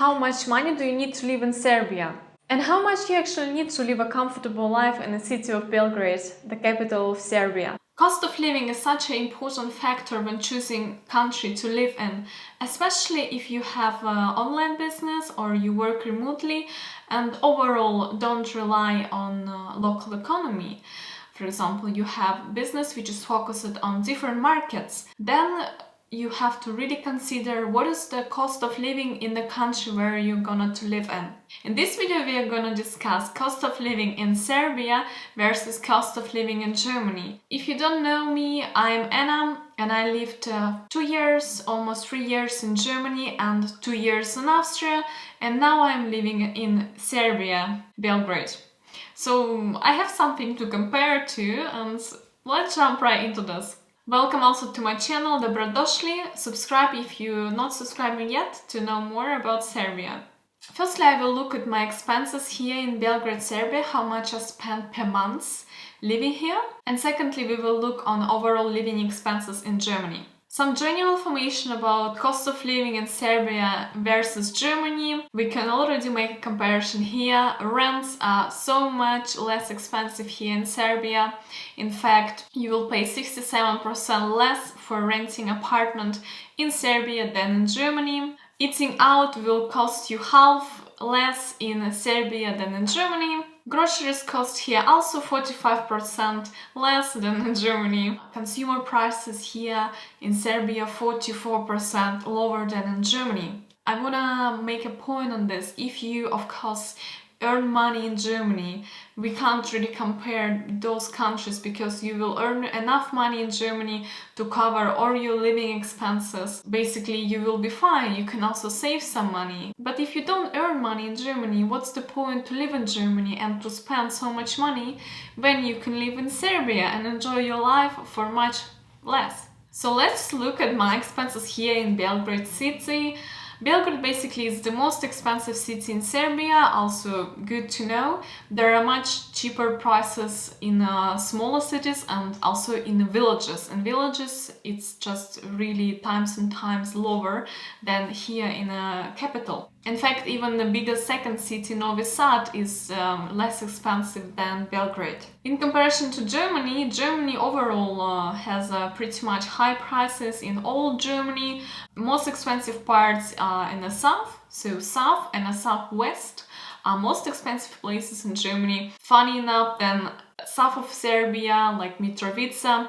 How much money do you need to live in Serbia? And how much you actually need to live a comfortable life in the city of Belgrade, the capital of Serbia? Cost of living is such an important factor when choosing country to live in, especially if you have an online business or you work remotely and overall don't rely on local economy. For example, you have business which is focused on different markets. Then you have to really consider what is the cost of living in the country where you're gonna to live in. In this video we are gonna discuss cost of living in Serbia versus cost of living in Germany. If you don't know me, I'm Anna and I lived 2 years, almost 3 years in Germany and 2 years in Austria, and now I'm living in Serbia, Belgrade. So I have something to compare to, and let's jump right into this. Welcome also to my channel, Dobrodošli. Subscribe if you're not subscribing yet to know more about Serbia. Firstly, I will look at my expenses here in Belgrade, Serbia, how much I spend per month living here. And secondly, we will look on overall living expenses in Germany. Some general information about cost of living in Serbia versus Germany. We can already make a comparison here. Rents are so much less expensive here in Serbia. In fact, you will pay 67% less for renting an apartment in Serbia than in Germany. Eating out will cost you half less in Serbia than in Germany. Groceries cost here also 45% less than in Germany. Consumer prices here in Serbia 44% lower than in Germany. I wanna make a point on this. If you, of course, earn money in Germany, we can't really compare those countries because you will earn enough money in Germany to cover all your living expenses. Basically, you will be fine. You can also save some money. But if you don't earn money in Germany, what's the point to live in Germany and to spend so much money when you can live in Serbia and enjoy your life for much less? So let's look at my expenses here in Belgrade city. Belgrade basically is the most expensive city in Serbia, also good to know. There are much cheaper prices in smaller cities and also in the villages. In villages it's just really times and times lower than here in a capital. In fact, even the biggest second city, Novi Sad, is less expensive than Belgrade. In comparison to Germany, Germany overall has pretty much high prices in all Germany. Most expensive parts are in the south, so south and the southwest are most expensive places in Germany. Funny enough, then south of Serbia, like Mitrovica,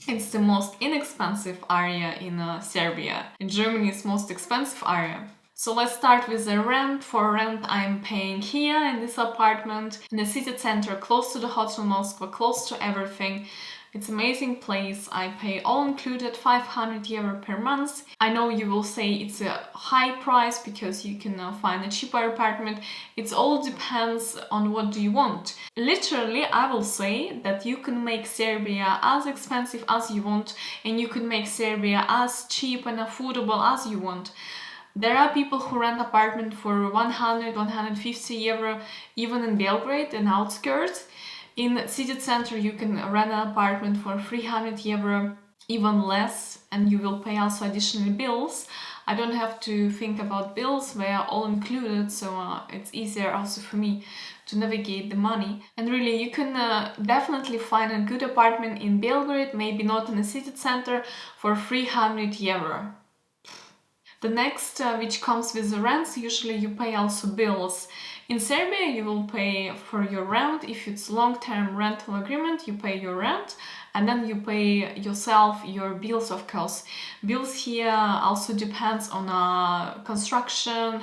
it's the most inexpensive area in Serbia. In Germany, it's most expensive area. So let's start with the rent. For rent I'm paying here in this apartment in the city center, close to the Hotel Moskva, close to everything. It's an amazing place. I pay all included 500 euro per month. I know you will say it's a high price because you can find a cheaper apartment. It all depends on what do you want. Literally, I will say that you can make Serbia as expensive as you want and you can make Serbia as cheap and affordable as you want. There are people who rent apartment for 100, 150 euro, even in Belgrade, in outskirts. In city center, you can rent an apartment for 300 euro, even less, and you will pay also additional bills. I don't have to think about bills, they are all included, so it's easier also for me to navigate the money. And really, you can definitely find a good apartment in Belgrade, maybe not in the city center, for 300 euro. The next, which comes with the rents, usually you pay also bills. In Serbia, you will pay for your rent. If it's long-term rental agreement, you pay your rent and then you pay yourself your bills, of course. Bills here also depends on construction,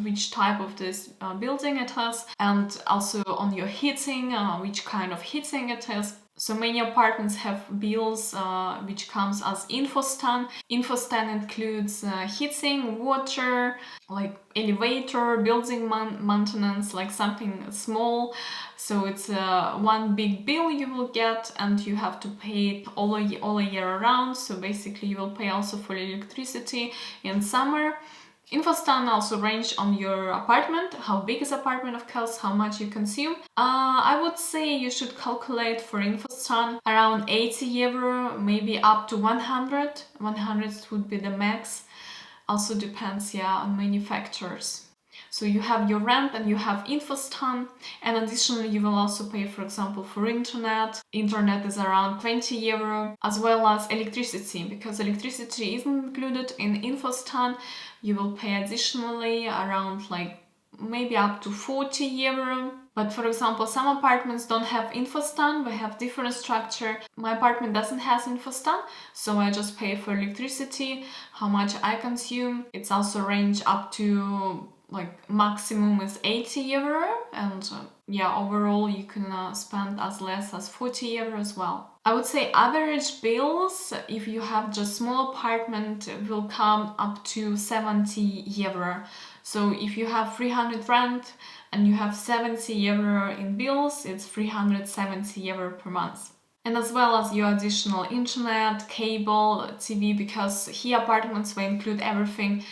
which type of this building it has, and also on your heating, which kind of heating it is. So many apartments have bills which comes as infostan. Infostan includes heating, water, like elevator, building maintenance, like something small. So it's one big bill you will get and you have to pay it all a year around. So basically you will pay also for electricity in summer. Infostan also range on your apartment, how big is apartment, of course, how much you consume. I would say you should calculate for Infostan around 80 euro, maybe up to 100. 100 would be the max. Also depends, yeah, on many factors. So you have your rent and you have infostan, and additionally you will also pay, for example, for internet. Internet is around 20 euro, as well as electricity, because electricity isn't included in infostan. You will pay additionally around like maybe up to 40 euro. But for example, some apartments don't have infostan, they have different structure. My apartment doesn't have infostan, so I just pay for electricity, how much I consume. It's also range up to like maximum is 80 euro, and yeah, overall you can spend as less as 40 euro as well. I would say average bills, if you have just small apartment, will come up to 70 euro. So if you have 300 rent and you have 70 euro in bills, it's 370 euro per month. And as well as your additional internet, cable, TV, because here apartments will include everything: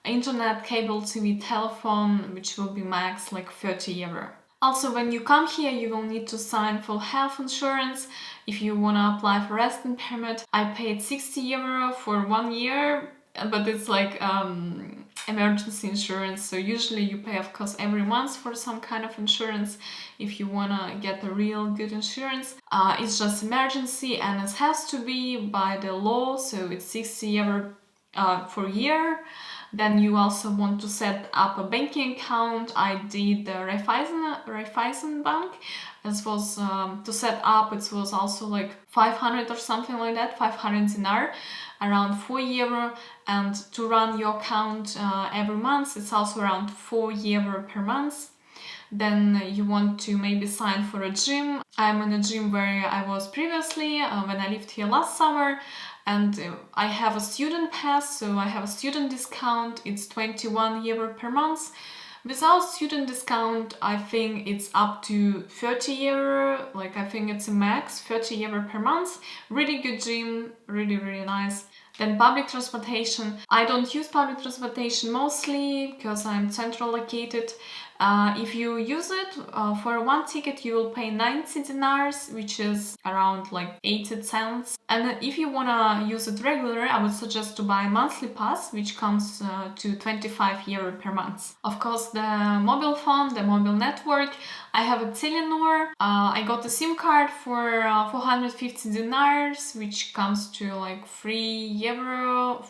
internet, cable, TV, telephone, which will be max like 30 euro. Also, when you come here, you will need to sign for health insurance. If you want to apply for resident permit, I paid 60 euro for 1 year, but it's like emergency insurance, so usually you pay, of course, every month for some kind of insurance if you want to get a real good insurance. It's just emergency, and it has to be by the law, so it's 60 euro for a year. Then you also want to set up a banking account. I did the Raiffeisen Bank. This was to set up, it was also like 500 or something like that, 500 dinar, around 4 euro. And to run your account every month, it's also around 4 euro per month. Then you want to maybe sign for a gym. I'm in a gym where I was previously when I lived here last summer, and I have a student pass, so I have a student discount. It's 21 euro per month. Without student discount, I think it's up to 30 euro, like I think it's a max 30 euro per month. Really good gym, really nice. Then public transportation. I don't use public transportation mostly because I'm central located. If you use it for one ticket, you will pay 90 dinars, which is around like 80 cents. And if you wanna use it regular, I would suggest to buy a monthly pass, which comes to 25 euro per month. Of course, the mobile phone, the mobile network. I have a Telenor. I got a SIM card for 450 dinars, which comes to like 4 euro.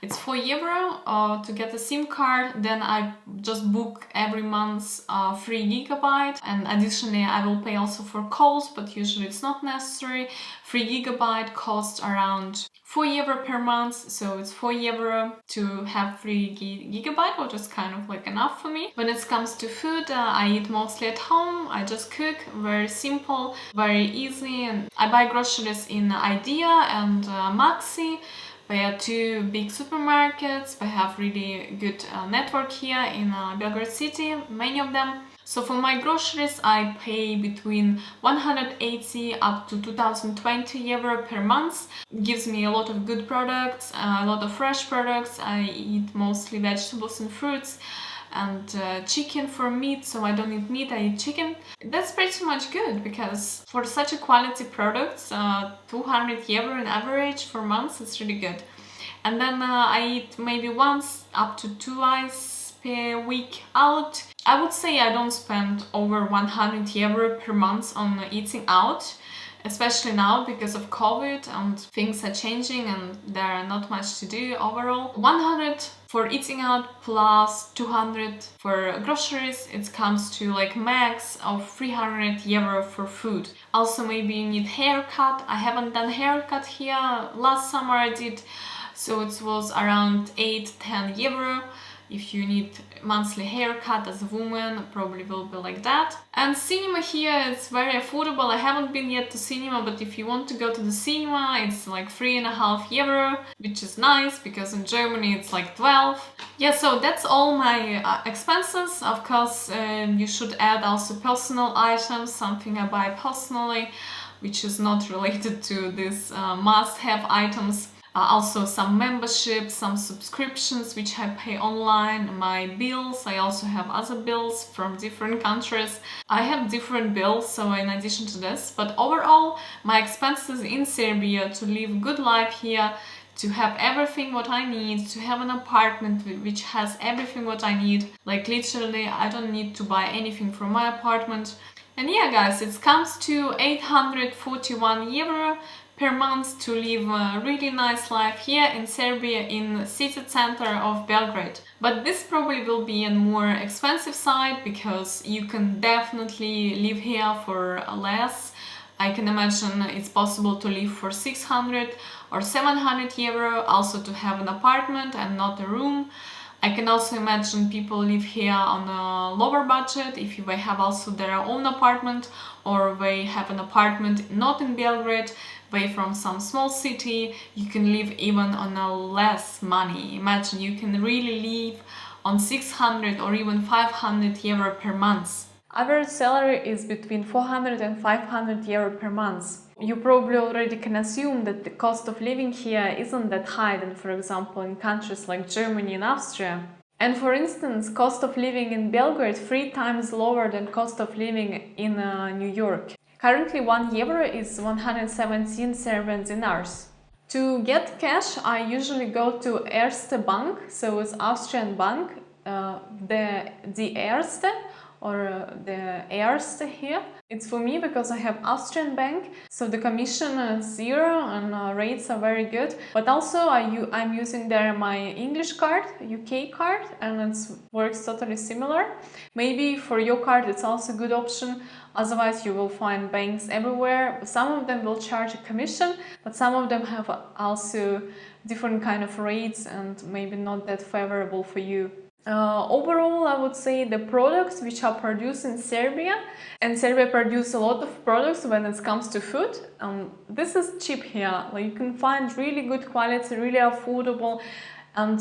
It's 4 euro to get a SIM card. Then I just book every month 3 gigabyte, and additionally I will pay also for calls, but usually it's not necessary. 3 gigabyte costs around 4 euro per month, so it's 4 euro to have 3 gigabyte, which is kind of like enough for me. When it comes to food, I eat mostly at home. I just cook, very simple, very easy, and I buy groceries in Idea and Maxi. They are two big supermarkets. They have really good network here in Belgrade city, many of them. So for my groceries, I pay between 180 up to 2020 euro per month. It gives me a lot of good products, a lot of fresh products. I eat mostly vegetables and fruits, and chicken for meat, so I don't eat meat, I eat chicken. That's pretty much good, because for such a quality product, 200 euro on average for months, it's really good. And then I eat maybe once up to twice per week out. I would say I don't spend over 100 euro per month on eating out, especially now because of COVID and things are changing and there are not much to do overall. 100 for eating out plus 200 for groceries, it comes to like max of 300 euro for food. Also, maybe you need haircut. I haven't done haircut here. Last summer I did, so it was around 8-10 euro. If you need monthly haircut as a woman, probably will be like that. And cinema here is very affordable. I haven't been yet to cinema, but if you want to go to the cinema, it's like 3.5 euro, which is nice because in Germany it's like 12. Yeah, so that's all my expenses. Of course, you should add also personal items, something I buy personally, which is not related to these must-have items. Also some memberships, some subscriptions which I pay online, my bills. I also have other bills from different countries. I have different bills, so in addition to this. But overall, my expenses in Serbia to live good life here, to have everything what I need, to have an apartment which has everything what I need. Like literally, I don't need to buy anything from my apartment. And yeah, guys, it comes to 841 euro per month to live a really nice life here in Serbia, in city center of Belgrade. But this probably will be a more expensive side, because you can definitely live here for less. I can imagine it's possible to live for 600 or 700 euro, also to have an apartment and not a room. I can also imagine people live here on a lower budget if they have also their own apartment, or they have an apartment not in Belgrade, they from some small city. You can live even on a less money. Imagine you can really live on 600 or even 500 euro per month. Average salary is between 400 and 500 euro per month. You probably already can assume that the cost of living here isn't that high than, for example, in countries like Germany and Austria. And for instance, cost of living in Belgrade 3 times lower than cost of living in New York. Currently 1 euro is 117 Serbian dinars. To get cash, I usually go to Erste Bank, so it's Austrian bank, the Erste, or the Erste here. It's for me because I have Austrian bank, so the commission is 0 and rates are very good. But also I'm using there my English card, UK card, and it works totally similar. Maybe for your card it's also a good option. Otherwise you will find banks everywhere. Some of them will charge a commission, but some of them have also different kind of rates and maybe not that favorable for you. Overall, I would say the products which are produced in Serbia, and Serbia produces a lot of products when it comes to food. This is cheap here. Like, you can find really good quality, really affordable, and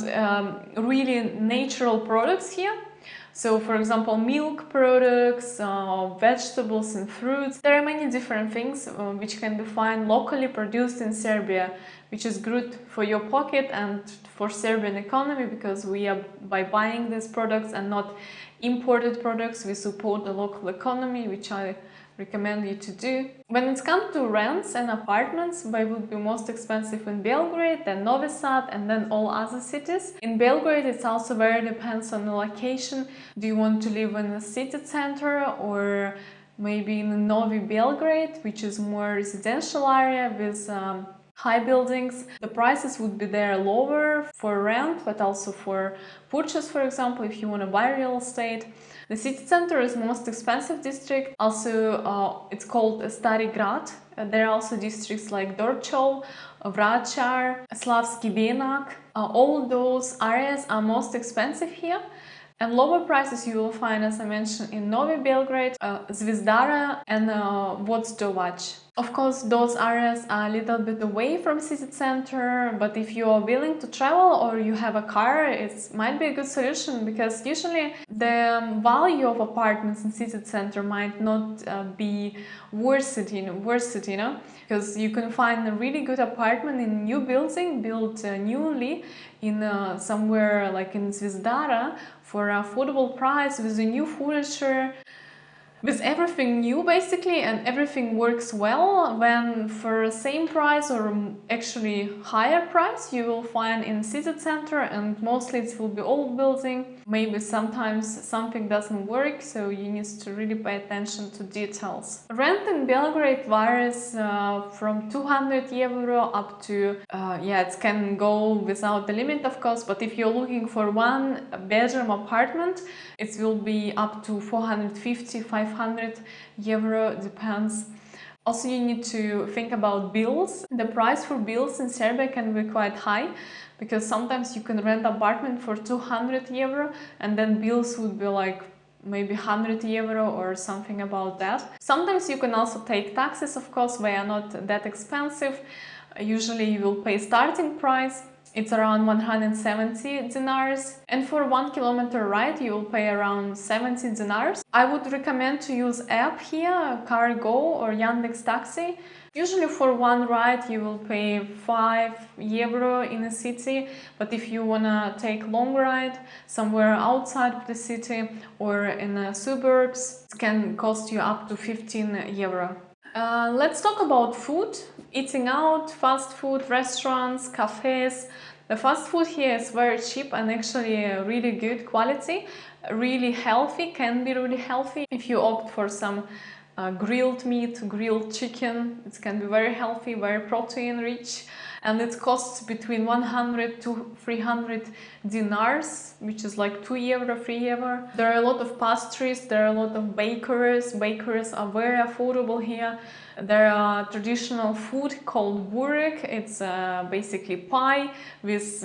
really natural products here. So, for example, milk products, vegetables and fruits. There are many different things which can be found locally produced in Serbia, which is good for your pocket and for Serbian economy, because we are, by buying these products and not imported products, we support the local economy, which I recommend you to do. When it comes to rents and apartments, they would be most expensive in Belgrade, then Novi Sad, and then all other cities. In Belgrade, it also very depends on the location. Do you want to live in the city center, or maybe in Novi Belgrade, which is more residential area with high buildings? The prices would be there lower for rent, but also for purchase, for example, if you want to buy real estate. The city center is most expensive district. Also, it's called Stari Grad. There are also districts like Dorčol, Vračar, Slavski Venak. All those areas are most expensive here. And lower prices you will find, as I mentioned, in Novi Belgrade, Zvizdara and Vodzdovac. Of course, those areas are a little bit away from city center, but if you are willing to travel or you have a car, it might be a good solution, because usually the value of apartments in city center might not be worth it, you know, because you can find a really good apartment in a new building built newly in somewhere like in Zvizdara for an affordable price, with a new furniture, with everything new basically, and everything works well. When for the same price, or actually higher price, you will find in city center, and mostly it will be old building. Maybe sometimes something doesn't work, so you need to really pay attention to details. Rent in Belgrade varies from 200 euro up to, it can go without the limit of course, but if you're looking for one bedroom apartment, it will be up to 450, 500 euro, depends. Also, you need to think about bills. The price for bills in Serbia can be quite high, because sometimes you can rent an apartment for 200 euro and then bills would be like maybe 100 euro or something about that. Sometimes you can also take taxes, of course, they are not that expensive. Usually you will pay starting price. It's around 170 dinars, and for 1 kilometer ride you will pay around 70 dinars. I would recommend to use app here, Cargo or Yandex Taxi. Usually for one ride you will pay 5 euro in a city, but if you wanna take long ride somewhere outside of the city or in the suburbs, it can cost you up to 15 euro. Let's talk about food, eating out, fast food, restaurants, cafes. The fast food here is very cheap and actually really good quality, really healthy, can be really healthy. If you opt for some grilled meat, grilled chicken, it can be very healthy, very protein rich, and it costs between 100 to 300 dinars, which is like 2 euro, 3 euro. There are a lot of pastries, there are a lot of bakeries. Bakeries are very affordable here. There are traditional food called burek. It's basically pie with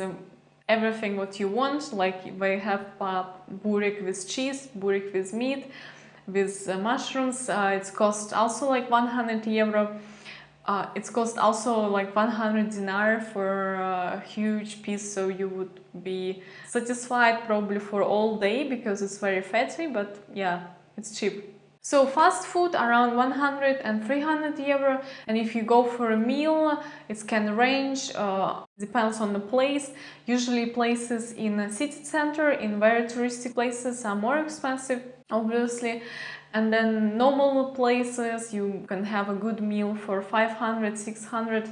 everything what you want. Like they have burek with cheese, burek with meat, with mushrooms. It's cost also like 100 euro. It's cost also like 100 dinar for a huge piece, so you would be satisfied probably for all day because it's very fatty, but yeah, it's cheap. So fast food around 100 and 300 euro, and if you go for a meal, it can range, depends on the place. Usually places in a city center, in very touristic places are more expensive, obviously. And then normal places, you can have a good meal for 500, 600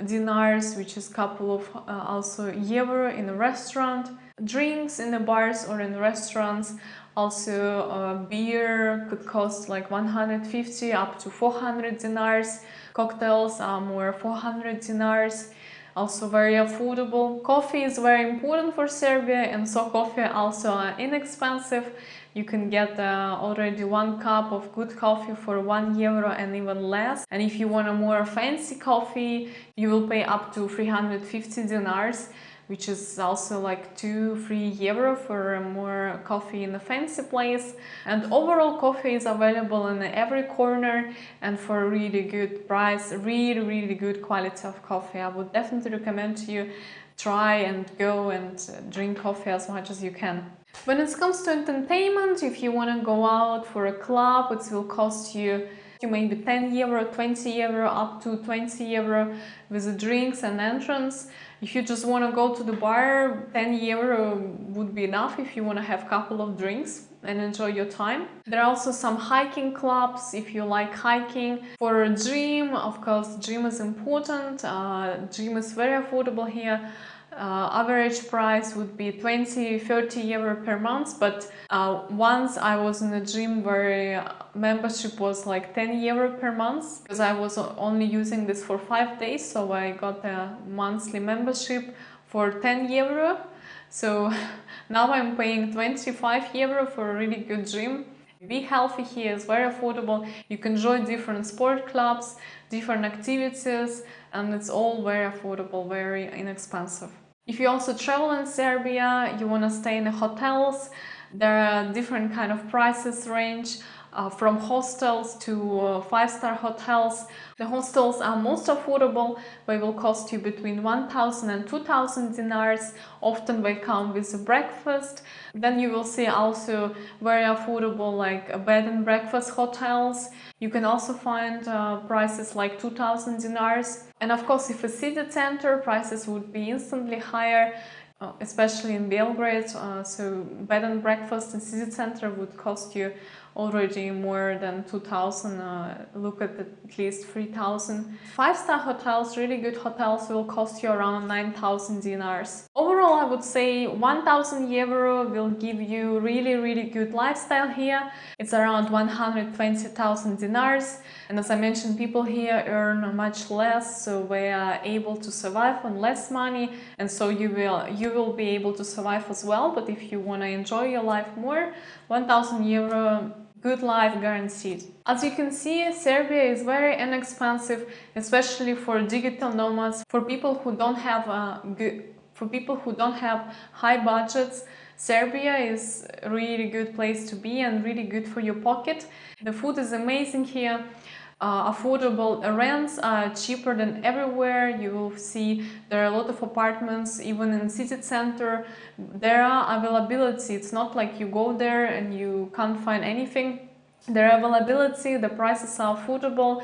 dinars, which is a couple of also euro in a restaurant. Drinks in the bars or in restaurants, also beer could cost like 150 up to 400 dinars. Cocktails are more 400 dinars. Also very affordable. Coffee is very important for Serbia, and so coffee also are inexpensive. You can get already 1 cup of good coffee for 1 euro and even less. And if you want a more fancy coffee, you will pay up to 350 dinars, which is also like 2-3 euro for more coffee in a fancy place. And overall coffee is available in every corner and for a really good price, really good quality of coffee. I would definitely recommend to you try and go and drink coffee as much as you can. When it comes to entertainment, if you want to go out for a club, it will cost you maybe 10 euro, 20 euro, up to 20 euro with the drinks and entrance. If you just want to go to the bar, 10 euro would be enough if you want to have a couple of drinks and enjoy your time. There are also some hiking clubs if you like hiking. For a gym, of course, gym is important. Gym is very affordable here. Average price would be 20-30 euro per month, but once I was in a gym where membership was like 10 euro per month, because I was only using this for 5 days, so I got a monthly membership for 10 euro. So now I'm paying 25 euro for a really good gym. Be healthy here is very affordable. You can join different sport clubs, different activities, and it's all very affordable, very inexpensive. If you also travel in Serbia, you want to stay in the hotels, there are different kind of prices range. From hostels to 5-star hotels. The hostels are most affordable. They will cost you between 1,000 and 2,000 dinars. Often they come with a breakfast. Then you will see also very affordable like bed and breakfast hotels. You can also find prices like 2,000 dinars. And of course, if a city center, prices would be instantly higher. Especially in Belgrade, so bed and breakfast in city center would cost you already more than 2,000, look at least 3,000. 5-star hotels, really good hotels, will cost you around 9,000 dinars. Overall, I would say 1,000 euro will give you really good lifestyle here. It's around 120,000 dinars. And as I mentioned, people here earn much less, so they are able to survive on less money, and so you will be able to survive as well. But if you want to enjoy your life more, 1,000 euro, good life guaranteed. As you can see, Serbia is very inexpensive, especially for digital nomads, for people who don't have high budgets. Serbia is a really good place to be and really good for your pocket. The food is amazing here. Affordable rents are cheaper than everywhere. You will see there are a lot of apartments even in city center. There are availability. It's not like you go there and you can't find anything. There are availability, the prices are affordable,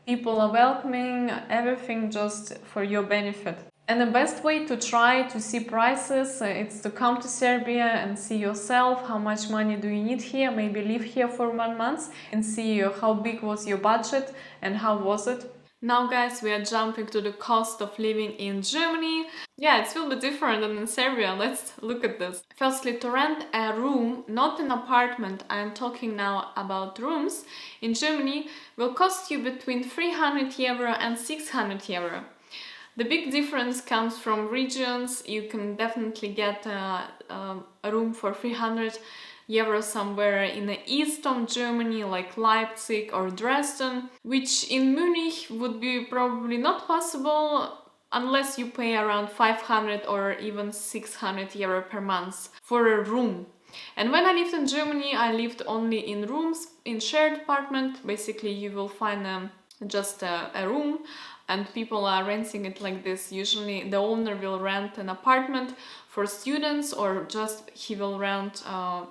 people are welcoming, everything just for your benefit. And the best way to try to see prices, it's to come to Serbia and see yourself how much money do you need here, maybe live here for 1 month and see how big was your budget and how was it. Now guys, we are jumping to the cost of living in Germany. Yeah, it will be different than in Serbia. Let's look at this. Firstly, to rent a room, not an apartment, I am talking now about rooms, in Germany will cost you between 300 euro and 600 euro. The big difference comes from regions. You can definitely get a room for 300 euro somewhere in the eastern Germany, like Leipzig or Dresden, which in Munich would be probably not possible unless you pay around 500 or even 600 euro per month for a room. And when I lived in Germany, I lived only in rooms, in shared apartment. Basically, you will find just a room and people are renting it like this. Usually the owner will rent an apartment for students or just he will rent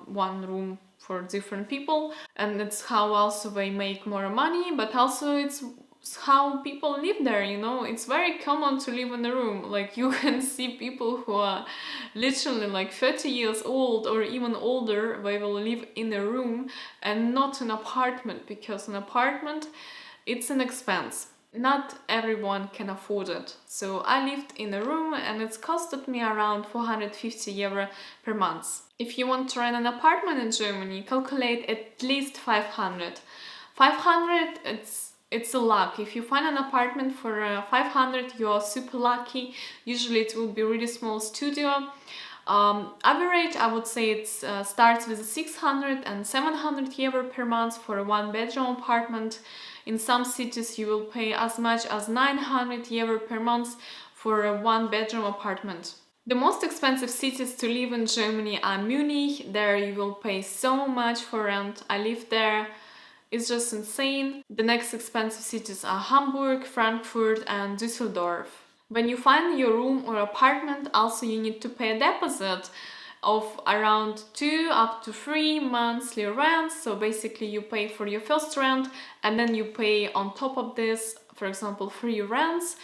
one room for different people, and it's how also they make more money, but also it's how people live there, you know. It's very common to live in a room. Like you can see people who are literally like 30 years old or even older, they will live in a room and not an apartment, because an apartment, it's an expense. Not everyone can afford it. So I lived in a room and it's costed me around 450 euro per month. If you want to rent an apartment in Germany, calculate at least 500. 500, it's a luck. If you find an apartment for 500, you are super lucky. Usually it will be a really small studio. Average, I would say it starts with 600 and 700 euro per month for a one-bedroom apartment. In some cities you will pay as much as 900 euro per month for a one-bedroom apartment. The most expensive cities to live in Germany are Munich. There you will pay so much for rent. I lived there. It's just insane. The next expensive cities are Hamburg, Frankfurt and Düsseldorf. When you find your room or apartment, also you need to pay a deposit of around 2 up to 3 monthly rents. So basically you pay for your first rent and then you pay on top of this, for example, 3 rents.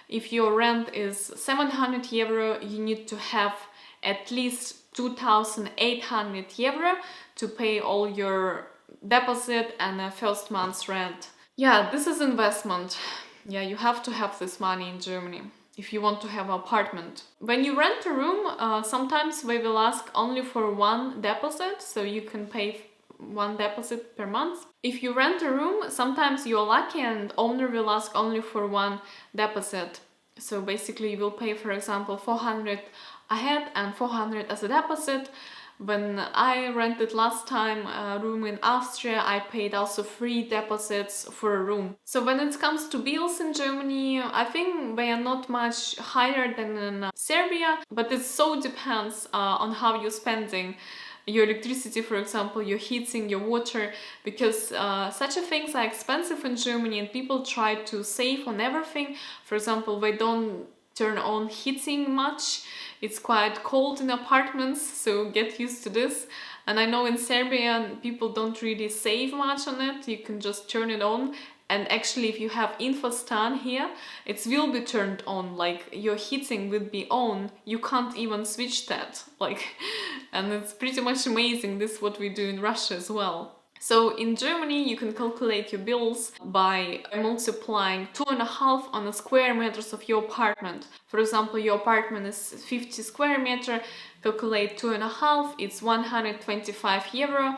If your rent is 700 euro, you need to have at least 2,800 euro to pay all your deposit and a first month's rent. Yeah, this is investment. Yeah, you have to have this money in Germany if you want to have an apartment. When you rent a room, sometimes they will ask only for one deposit, so you can pay one deposit per month. If you rent a room, sometimes you're lucky and owner will ask only for one deposit. So basically you will pay, for example, 400 ahead and 400 as a deposit. When I rented last time a room in Austria, I paid also 3 deposits for a room. So when it comes to bills in Germany, I think they are not much higher than in Serbia, but it so depends on how you're spending your electricity, for example, your heating, your water, because such things are expensive in Germany and people try to save on everything. For example, they don't turn on heating much. It's quite cold in apartments, so get used to this. And I know in Serbia people don't really save much on it. You can just turn it on, and actually if you have infostan here, it will be turned on, like your heating will be on. You can't even switch that, like, and it's pretty much amazing. This is what we do in Russia as well. So in Germany, you can calculate your bills by multiplying 2.5 on the square meters of your apartment. For example, your apartment is 50 square meter, calculate 2.5, it's 125 euro.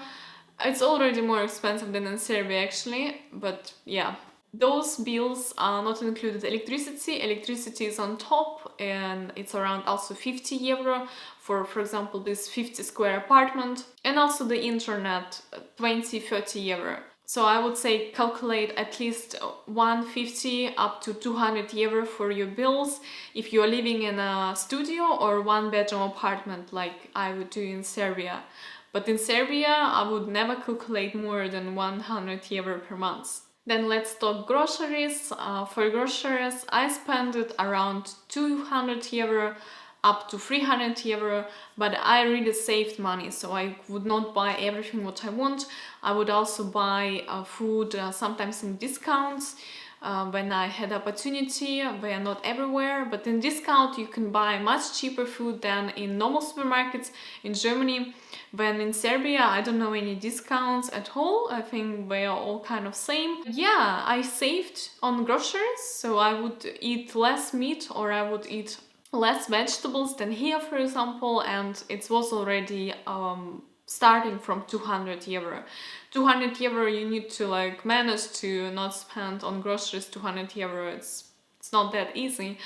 It's already more expensive than in Serbia actually, but yeah. Those bills are not included electricity. Electricity is on top and it's around also 50 euro for example, this 50 square apartment. And also the internet, 20-30 euro. So I would say calculate at least 150 up to 200 euro for your bills if you are living in a studio or one-bedroom apartment like I would do in Serbia. But in Serbia, I would never calculate more than 100 euro per month. Then let's talk groceries. For groceries, I spend it around 200 euro up to 300 euro, but I really saved money, so I would not buy everything what I want. I would also buy food sometimes in discounts. when I had opportunity. They are not everywhere, but in discount you can buy much cheaper food than in normal supermarkets in Germany. When in Serbia, I don't know any discounts at all. I think they are all kind of same. Yeah, I saved on groceries, so I would eat less meat, or I would eat less vegetables than here, for example, and it was already starting from 200 euro. 200 euro you need to like manage to not spend on groceries 200 euro. It's not that easy.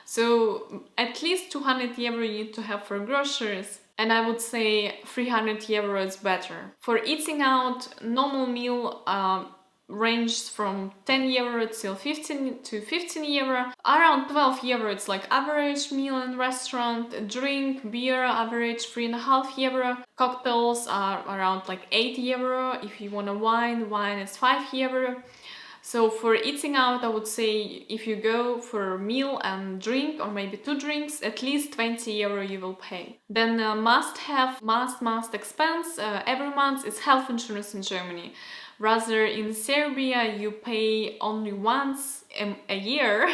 So at least 200 euro you need to have for groceries. And I would say 300 euro is better. For eating out, normal meal ranges from 10 euro till 15 euro. Around 12 euro it's like average meal in restaurant. Drink, beer, average 3.5 euro. Cocktails are around like 8 euro. If you want a wine is 5 euro. So for eating out, I would say if you go for a meal and drink, or maybe 2 drinks, at least 20 euro you will pay. Then must expense every month is health insurance in Germany. Rather in Serbia you pay only once a year.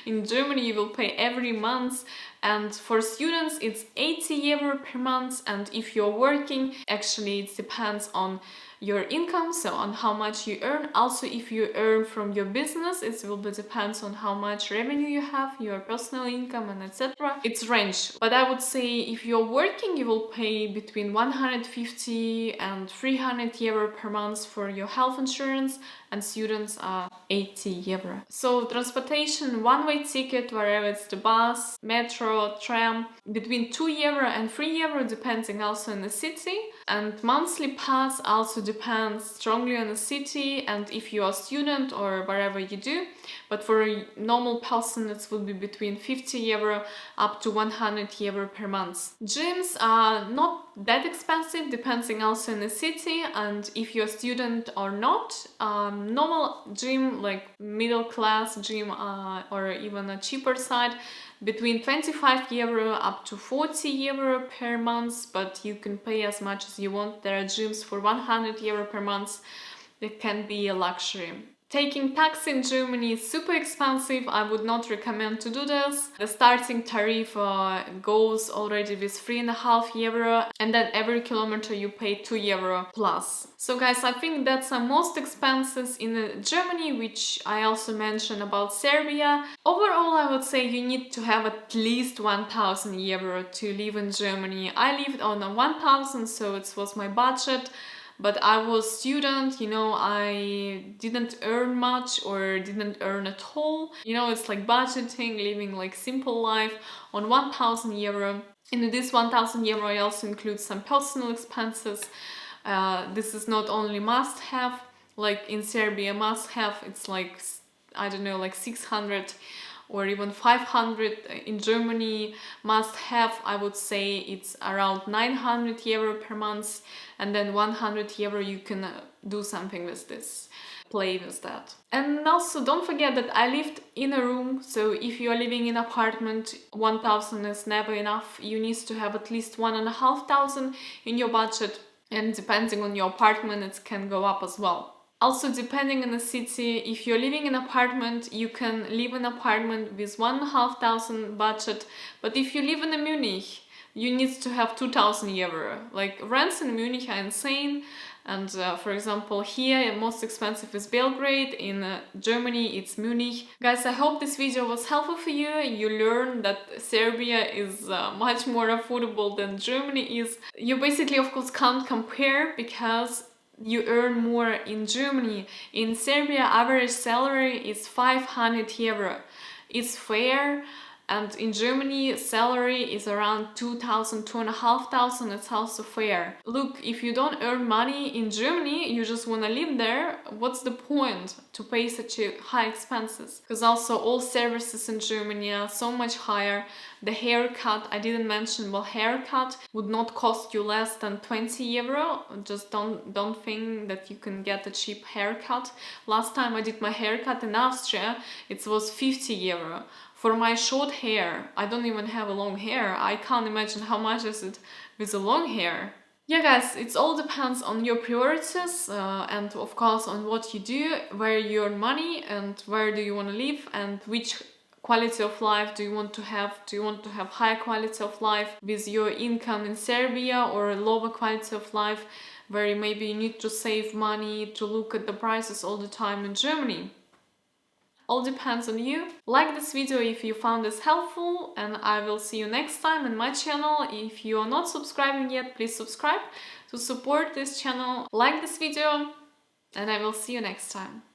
In Germany you will pay every month, and for students it's 80 euro per month, and if you're working, actually it depends on your income, so on how much you earn. Also, if you earn from your business, it will be depends on how much revenue you have, your personal income, and etc. It's range, but I would say if you're working, you will pay between 150 and 300 euro per month for your health insurance, and students are 80 euro. So transportation, one-way ticket, wherever it's the bus, metro, tram, between 2 euro and 3 euro, depending also on the city. And monthly pass also depends strongly on the city and if you are a student or wherever you do. But for a normal person, it would be between 50 euro up to 100 euro per month. Gyms are not that expensive, depending also on the city and if you're a student or not. Normal gym, like middle class gym or even a cheaper side, between 25 euro up to 40 euro per month, but you can pay as much as you want. There are gyms for 100 euro per month. It can be a luxury. Taking taxi in Germany is super expensive. I would not recommend to do this. The starting tariff goes already with 3.5 euro, and then every kilometer you pay 2 euro plus. So guys, I think that's the most expenses in Germany, which I also mentioned about Serbia. Overall, I would say you need to have at least 1,000 euro to live in Germany. I lived on a 1,000, so it was my budget. But I was student, you know, I didn't earn much or didn't earn at all. You know, it's like budgeting, living like simple life on 1,000 euro. In this 1,000 euro, I also include some personal expenses. This is not only must have, like in Serbia must have, it's like, I don't know, like 600 or even 500. In Germany must have, I would say it's around 900 euro per month, and then 100 euro you can do something with this, play with that. And also don't forget that I lived in a room, so if you are living in an apartment, 1,000 is never enough. You need to have at least 1,500 in your budget, and depending on your apartment it can go up as well. Also, depending on the city, if you're living in an apartment, you can live in an apartment with 1,500 budget. But if you live in Munich, you need to have 2,000 euro. Like, rents in Munich are insane. And for example, here most expensive is Belgrade. In Germany, it's Munich. Guys, I hope this video was helpful for you. You learned that Serbia is much more affordable than Germany is. You basically, of course, can't compare because you earn more in Germany. In Serbia, average salary is 500 euro. It's fair. And in Germany, salary is around 2,000, 2,500. It's also fair. Look, if you don't earn money in Germany, you just want to live there, what's the point to pay such a high expenses? Because also all services in Germany are so much higher. The haircut, I didn't mention, well, haircut would not cost you less than 20 euro. Just don't think that you can get a cheap haircut. Last time I did my haircut in Austria, it was 50 euro. For my short hair, I don't even have a long hair. I can't imagine how much is it with a long hair. Yeah, guys, it all depends on your priorities and of course on what you do, where you earn money and where do you want to live and which quality of life do you want to have. Do you want to have high quality of life with your income in Serbia, or a lower quality of life where maybe you need to save money to look at the prices all the time in Germany? All depends on you. Like this video if you found this helpful, and I will see you next time in my channel. If you are not subscribing yet, please subscribe to support this channel. Like this video, and I will see you next time.